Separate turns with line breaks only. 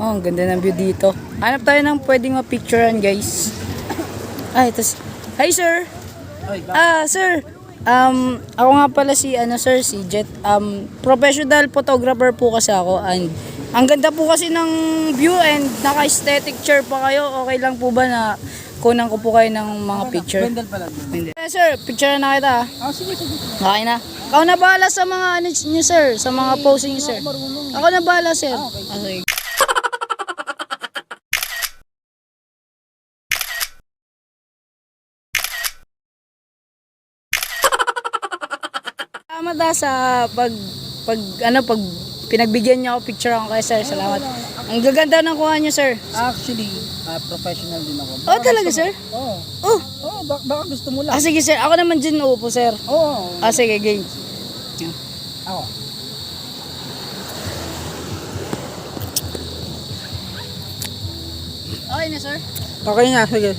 Oh, ang ganda ng view dito. Hanap tayo ng pwedeng ma-picturean, guys. Ay, ito. Hi, sir. Sir. Ako nga pala si sir, si Jet. Professional photographer po kasi ako, and ang ganda po kasi ng view and naka-aesthetic chair pa kayo. Okay lang po ba na kunan ko po kayo ng mga picture?
Wendell pala.
Hindi. Sir, picture na kita.
Sige.
Okay na. Ako na bahala sa mga niyo, sir, sa mga posing niyo, sir. Ako na bahala, sir. Okay. Salamat sa pag pinagbigyan niyo ako picture ako kay sir. Salamat. Ang gaganda ng kuha niyo, sir.
Actually, professional din ako.
Oh, talaga, sir?
Oo.
Oh.
Baka gusto mo lang.
Sige, sir. Ako naman dyan uupo, sir.
Oo.
Sige, game.
Ako.
Okay na, sir?
Okay na, sige.